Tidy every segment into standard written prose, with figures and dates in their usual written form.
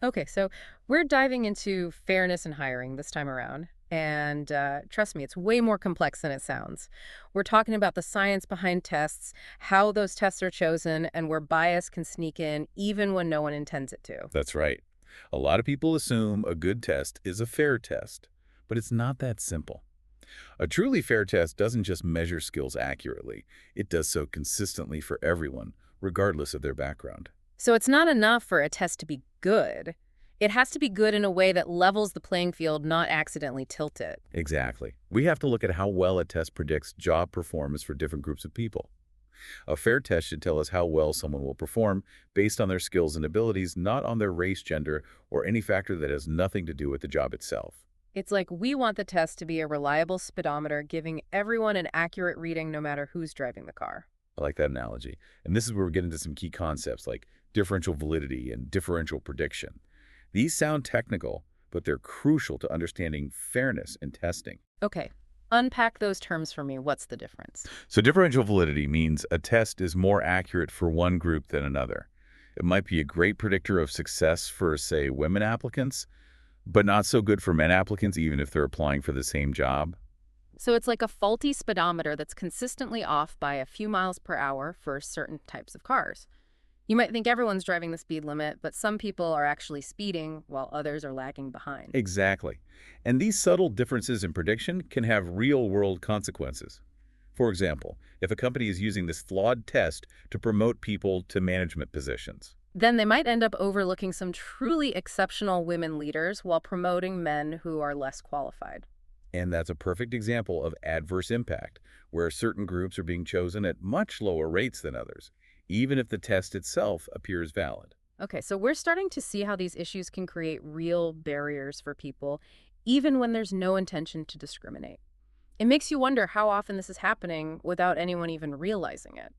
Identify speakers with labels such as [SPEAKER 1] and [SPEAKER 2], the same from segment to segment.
[SPEAKER 1] Okay, so we're diving into fairness in hiring this time around. And trust me, it's way more complex than it sounds. We're talking about the science behind tests, how those tests are chosen, and where bias can sneak in even when no one intends it to.
[SPEAKER 2] That's right. A lot of people assume a good test is a fair test, but it's not that simple. A truly fair test doesn't just measure skills accurately, it does so consistently for everyone, regardless of their background.
[SPEAKER 1] So it's not enough for a test to be good. It has to be good in a way that levels the playing field, not accidentally tilt it.
[SPEAKER 2] Exactly. We have to look at how well a test predicts job performance for different groups of people. A fair test should tell us how well someone will perform based on their skills and abilities, not on their race, gender, or any factor that has nothing to do with the job itself.
[SPEAKER 1] It's like we want the test to be a reliable speedometer, giving everyone an accurate reading no matter who's driving the car.
[SPEAKER 2] I like that analogy. And this is where we get into some key concepts like differential validity and differential prediction. These sound technical, but they're crucial to understanding fairness in testing.
[SPEAKER 1] Okay, unpack those terms for me. What's the difference?
[SPEAKER 2] So differential validity means a test is more accurate for one group than another. It might be a great predictor of success for, say, women applicants, but not so good for men applicants even if they're applying for the same job.
[SPEAKER 1] So it's like a faulty speedometer that's consistently off by a few miles per hour for certain types of cars. You might think everyone's driving the speed limit, but some people are actually speeding while others are lagging behind.
[SPEAKER 2] Exactly. And these subtle differences in prediction can have real-world consequences. For example, if a company is using this flawed test to promote people to management positions.
[SPEAKER 1] Then they might end up overlooking some truly exceptional women leaders while promoting men who are less qualified.
[SPEAKER 2] And that's a perfect example of adverse impact, where certain groups are being chosen at much lower rates than others, even if the test itself appears valid.
[SPEAKER 1] Okay, so we're starting to see how these issues can create real barriers for people, even when there's no intention to discriminate. It makes you wonder how often this is happening without anyone even realizing it.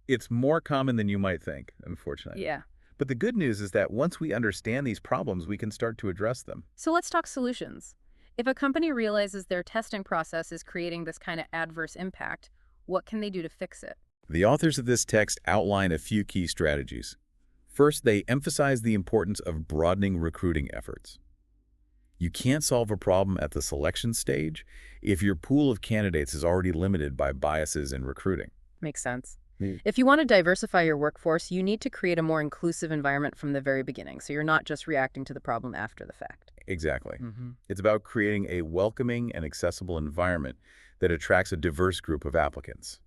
[SPEAKER 2] It's more common than you might think, unfortunately.
[SPEAKER 1] Yeah.
[SPEAKER 2] But the good news is that once we understand these problems, we can start to address them.
[SPEAKER 1] So let's talk solutions. If a company realizes their testing process is creating this kind of adverse impact, what can they do to fix it?
[SPEAKER 2] The authors of this text outline a few key strategies. First, they emphasize the importance of broadening recruiting efforts. You can't solve a problem at the selection stage if your pool of candidates is already limited by biases in recruiting.
[SPEAKER 1] Makes sense.
[SPEAKER 2] Mm.
[SPEAKER 1] If you want to diversify your workforce, you need to create a more inclusive environment from the very beginning, so you're not just reacting to the problem after the fact.
[SPEAKER 2] Exactly.
[SPEAKER 1] Hmm.
[SPEAKER 2] It's about creating a welcoming and accessible environment that attracts a diverse group of applicants.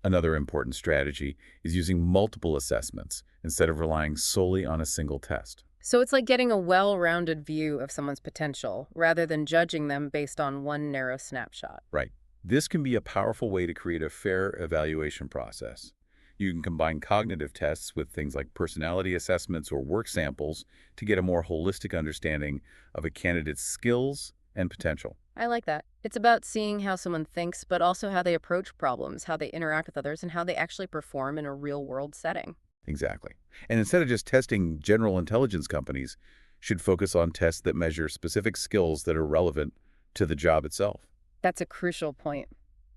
[SPEAKER 2] Another important strategy is using multiple assessments instead of relying solely on a single test.
[SPEAKER 1] So it's like getting a well-rounded view of someone's potential rather than judging them based on one narrow snapshot.
[SPEAKER 2] Right. This can be a powerful way to create a fair evaluation process. You can combine cognitive tests with things like personality assessments or work samples to get a more holistic understanding of a candidate's skills and potential.
[SPEAKER 1] I like that. It's about seeing how someone thinks, but also how they approach problems, how they interact with others, and how they actually perform in a real-world setting.
[SPEAKER 2] Exactly. And instead of just testing, general intelligence companies should focus on tests that measure specific skills that are relevant to the job itself.
[SPEAKER 1] That's a crucial point.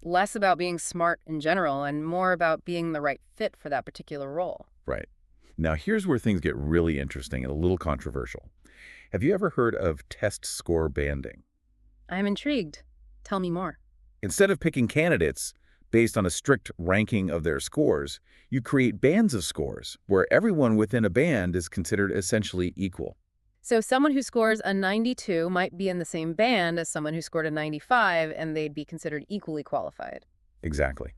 [SPEAKER 1] Less about being smart in general and more about being the right fit for that particular role.
[SPEAKER 2] Right. Now, here's where things get really interesting and a little controversial. Have you ever heard of test score banding?
[SPEAKER 1] I'm intrigued. Tell me more.
[SPEAKER 2] Instead of picking candidates based on a strict ranking of their scores, you create bands of scores where everyone within a band is considered essentially equal.
[SPEAKER 1] So someone who scores a 92 might be in the same band as someone who scored a 95, and they'd be considered equally qualified.
[SPEAKER 2] Exactly.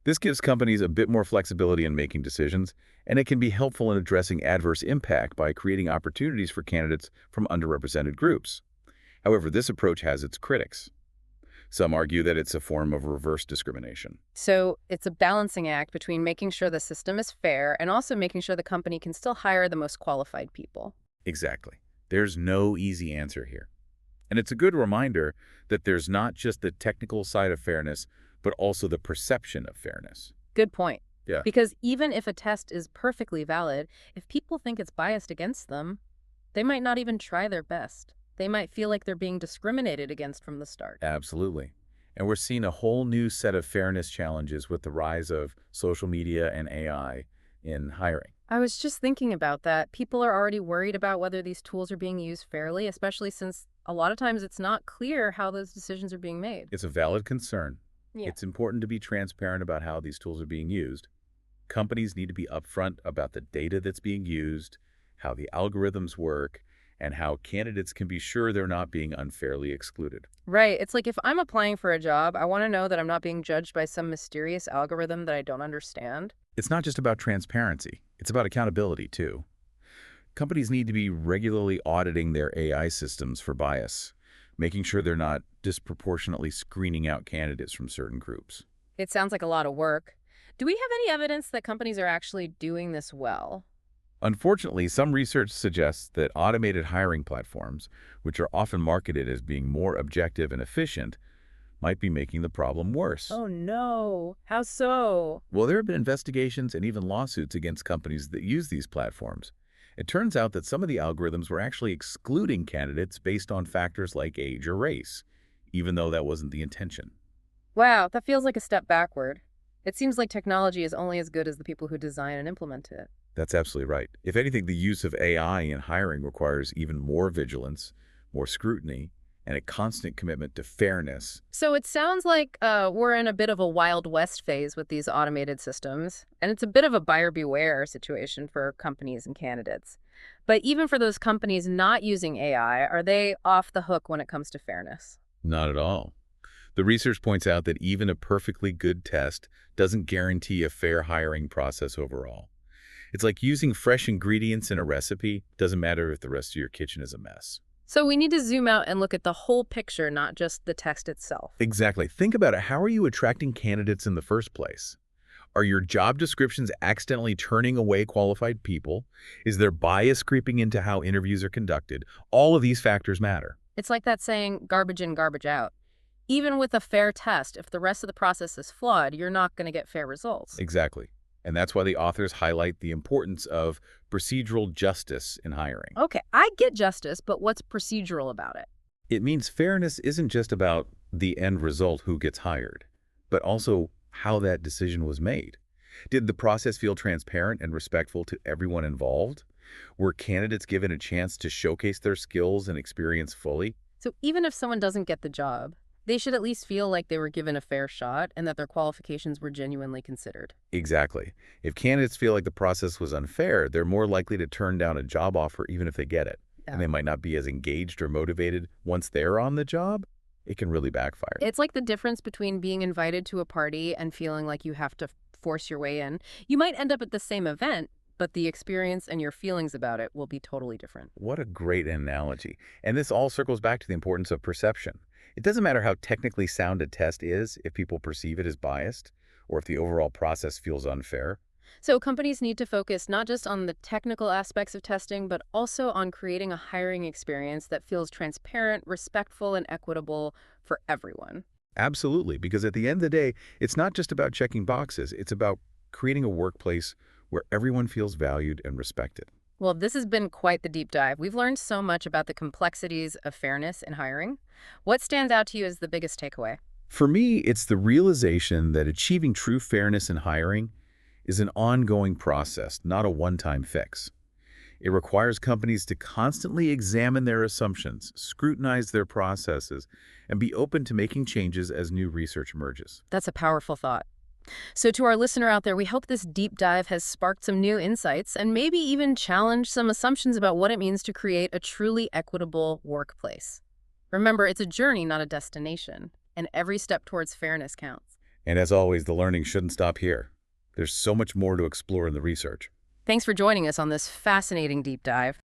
[SPEAKER 2] This gives companies a bit more flexibility in making decisions, and it can be helpful in addressing adverse impact by creating opportunities for candidates from underrepresented groups. However, this approach has its critics. Some argue that it's a form of reverse discrimination.
[SPEAKER 1] So it's a balancing act between making sure the system is fair and also making sure the company can still hire the most qualified people.
[SPEAKER 2] Exactly. There's no easy answer here. And it's a good reminder that there's not just the technical side of fairness, but also the perception of fairness.
[SPEAKER 1] Good point.
[SPEAKER 2] Yeah.
[SPEAKER 1] Because even if a test is perfectly valid, if people think it's biased against them, they might not even try their best. They might feel like they're being discriminated against from the start.
[SPEAKER 2] Absolutely. And we're seeing a whole new set of fairness challenges with the rise of social media and AI in hiring.
[SPEAKER 1] I was just thinking about that. People are already worried about whether these tools are being used fairly, especially since a lot of times it's not clear how those decisions are being made.
[SPEAKER 2] It's a valid concern.
[SPEAKER 1] Yeah.
[SPEAKER 2] It's important to be transparent about how these tools are being used. Companies need to be upfront about the data that's being used, how the algorithms work, and how candidates can be sure they're not being unfairly excluded.
[SPEAKER 1] Right. It's like if I'm applying for a job, I want to know that I'm not being judged by some mysterious algorithm that I don't understand.
[SPEAKER 2] It's not just about transparency, it's about accountability, too. Companies need to be regularly auditing their AI systems for bias, making sure they're not disproportionately screening out candidates from certain groups.
[SPEAKER 1] It sounds like a lot of work. Do we have any evidence that companies are actually doing this well?
[SPEAKER 2] Unfortunately, some research suggests that automated hiring platforms, which are often marketed as being more objective and efficient, might be making the problem worse.
[SPEAKER 1] Oh no. How so?
[SPEAKER 2] Well, there have been investigations and even lawsuits against companies that use these platforms. It turns out that some of the algorithms were actually excluding candidates based on factors like age or race, even though that wasn't the intention.
[SPEAKER 1] Wow, that feels like a step backward. It seems like technology is only as good as the people who design and implement it.
[SPEAKER 2] That's absolutely right. If anything, the use of AI in hiring requires even more vigilance, more scrutiny, and a constant commitment to fairness.
[SPEAKER 1] So it sounds like we're in a bit of a Wild West phase with these automated systems, and it's a bit of a buyer beware situation for companies and candidates. But even for those companies not using AI, are they off the hook when it comes to fairness?
[SPEAKER 2] Not at all. The research points out that even a perfectly good test doesn't guarantee a fair hiring process overall. It's like using fresh ingredients in a recipe. Doesn't matter if the rest of your kitchen is a mess.
[SPEAKER 1] So we need to zoom out and look at the whole picture, not just the text itself.
[SPEAKER 2] Exactly. Think about it. How are you attracting candidates in the first place? Are your job descriptions accidentally turning away qualified people? Is there bias creeping into how interviews are conducted? All of these factors matter.
[SPEAKER 1] It's like that saying, garbage in, garbage out. Even with a fair test, if the rest of the process is flawed, you're not going to get fair results.
[SPEAKER 2] Exactly. And that's why the authors highlight the importance of procedural justice in hiring.
[SPEAKER 1] Okay, I get justice, but what's procedural about it?
[SPEAKER 2] It means fairness isn't just about the end result, who gets hired, but also how that decision was made. Did the process feel transparent and respectful to everyone involved? Were candidates given a chance to showcase their skills and experience fully?
[SPEAKER 1] So even if someone doesn't get the job, they should at least feel like they were given a fair shot and that their qualifications were genuinely considered.
[SPEAKER 2] Exactly. If candidates feel like the process was unfair, they're more likely to turn down a job offer even if they get it. And
[SPEAKER 1] Yeah.
[SPEAKER 2] they might not be as engaged or motivated once they're on the job. It can really backfire.
[SPEAKER 1] It's like the difference between being invited to a party and feeling like you have to force your way in. You might end up at the same event, but the experience and your feelings about it will be totally different.
[SPEAKER 2] What a great analogy. And this all circles back to the importance of perception. It doesn't matter how technically sound a test is if people perceive it as biased or if the overall process feels unfair.
[SPEAKER 1] So companies need to focus not just on the technical aspects of testing, but also on creating a hiring experience that feels transparent, respectful, and equitable for everyone.
[SPEAKER 2] Absolutely, because at the end of the day, it's not just about checking boxes. It's about creating a workplace where everyone feels valued and respected.
[SPEAKER 1] Well, this has been quite the deep dive. We've learned so much about the complexities of fairness in hiring. What stands out to you as the biggest takeaway?
[SPEAKER 2] For me, it's the realization that achieving true fairness in hiring is an ongoing process, not a one-time fix. It requires companies to constantly examine their assumptions, scrutinize their processes, and be open to making changes as new research emerges.
[SPEAKER 1] That's a powerful thought. So, to our listener out there, we hope this deep dive has sparked some new insights and maybe even challenged some assumptions about what it means to create a truly equitable workplace. Remember, it's a journey, not a destination, and every step towards fairness counts.
[SPEAKER 2] And as always, the learning shouldn't stop here. There's so much more to explore in the research.
[SPEAKER 1] Thanks for joining us on this fascinating deep dive.